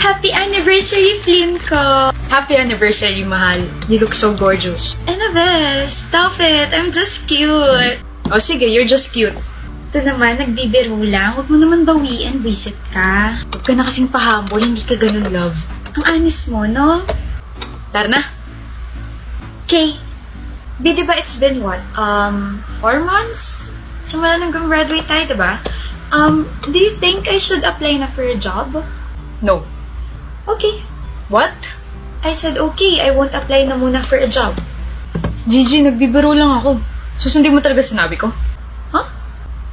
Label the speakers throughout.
Speaker 1: Happy anniversary, Flynn ko!
Speaker 2: Happy anniversary, mahal. You look so gorgeous.
Speaker 1: Annabeth, stop it. I'm just cute.
Speaker 2: Oh, sige, you're just cute.
Speaker 1: Ito naman, nagbibiro lang. Huwag mo naman bawiin, visit ka.
Speaker 2: Huwag ka na kasing pahabol, hindi ka ganun, love.
Speaker 1: Ang anis mo, no?
Speaker 2: Tara na.
Speaker 1: Okay. Di ba it's been what? 4 months? Simula nang graduate tayo, diba? Do you think I should apply na for a job?
Speaker 2: No.
Speaker 1: Okay.
Speaker 2: What?
Speaker 1: I said okay, I won't apply na muna for a job.
Speaker 2: Gigi, nagbibiro lang ako. Susundin mo talaga sinabi ko?
Speaker 1: Huh?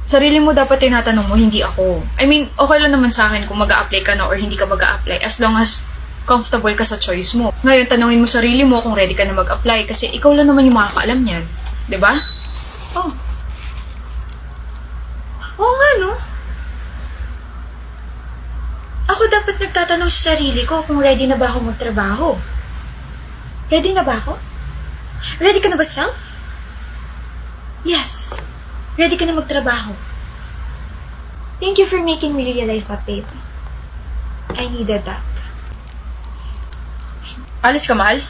Speaker 2: Sarili mo dapat tinatanong mo, hindi ako. I mean, okay lang naman sa akin kung mag-a-apply ka na or hindi ka mag-a-apply as long as comfortable ka sa choice mo. Ngayon, tanungin mo sarili mo kung ready ka na mag-apply kasi ikaw lang naman yung makakaalam niyan. 'Di ba?
Speaker 1: Oh. Oo nga, no? Ako dapat nagtatanong sa sarili ko kung ready na ba ako magtrabaho. Ready na ba ako? Ready ka na ba, self? Yes. Ready ka na magtrabaho. Thank you for making me realize that, babe. I needed that.
Speaker 2: Alis ka, mahal?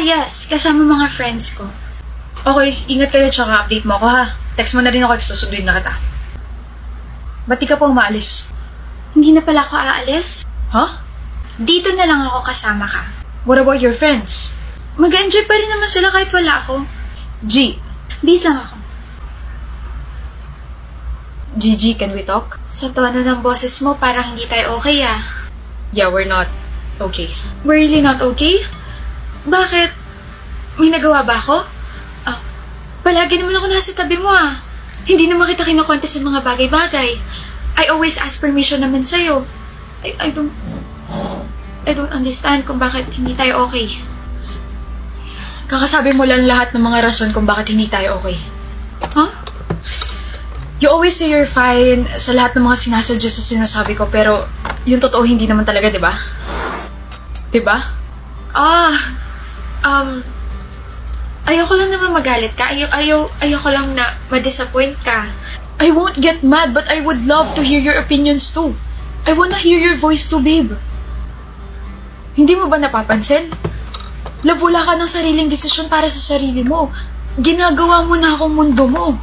Speaker 1: Yes. Kasama mga friends ko.
Speaker 2: Okay, ingat kayo tsaka update mo ako ha. Text mo na rin ako if susunduin na kita. Ba't di ka pa umaalis?
Speaker 1: Hindi na pala ako aalis.
Speaker 2: Huh?
Speaker 1: Dito na lang ako kasama ka.
Speaker 2: What about your friends?
Speaker 1: Mag-enjoy pa rin naman sila kahit wala ako.
Speaker 2: G.
Speaker 1: Bis lang ako.
Speaker 2: Gigi, can we talk?
Speaker 1: Sa tono ng boses mo, parang hindi tayo okay ah.
Speaker 2: Yeah, we're not okay.
Speaker 1: We're really not okay? Bakit? May nagawa ba ako? Palagi naman ako nasa tabi mo ah. Hindi naman kita kinukonte sa mga bagay-bagay. I always ask permission naman sa'yo. I don't understand kung bakit hindi tayo okay.
Speaker 2: Kakasabi mo lang lahat ng mga rason kung bakit hindi tayo okay.
Speaker 1: Huh?
Speaker 2: You always say you're fine sa lahat ng mga sinasadya sa sinasabi ko, pero yung totoo hindi naman talaga, di ba? Di ba?
Speaker 1: Ayoko lang naman magalit ka. Ayoko lang na ma-disappoint ka.
Speaker 2: I won't get mad, but I would love to hear your opinions too. I wanna hear your voice too, babe. Hindi mo ba napapansin? Love, wala ka ng sariling desisyon para sa sarili mo. Ginagawa mo na akong mundo mo.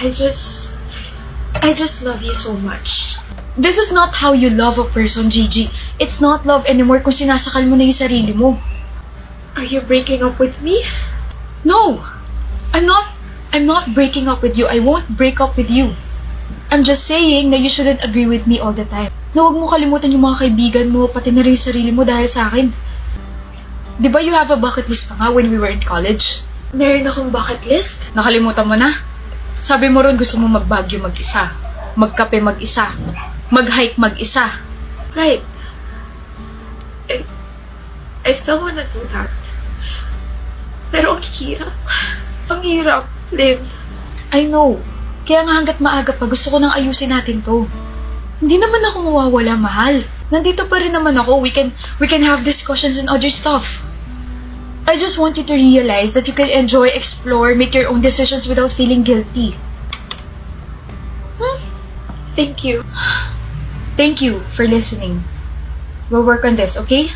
Speaker 1: I just love you so much.
Speaker 2: This is not how you love a person, Gigi. It's not love anymore kung sinasakal mo na yung sarili mo.
Speaker 1: Are you breaking up with me?
Speaker 2: No! I'm not breaking up with you. I won't break up with you. I'm just saying na you shouldn't agree with me all the time. Na huwag mo kalimutan yung mga kaibigan mo, pati na rin yung sarili mo dahil sa akin. Di ba you have a bucket list pa nga when we were in college?
Speaker 1: Meron akong bucket list?
Speaker 2: Nakalimutan mo na? Sabi mo ron gusto mo mag-Baguio mag-isa, magkape mag-isa, mag-hike mag-isa.
Speaker 1: Right. I still wanna do that. Pero ang hirap. Ang hirap, Flynn.
Speaker 2: I know. Kaya nga hanggat maaga pa, gusto ko nang ayusin natin to. Hindi naman ako mawawala, mahal. Nandito pa rin naman ako. We can have discussions and other stuff. I just want you to realize that you can enjoy, explore, make your own decisions without feeling guilty.
Speaker 1: Thank you.
Speaker 2: Thank you for listening. We'll work on this, okay?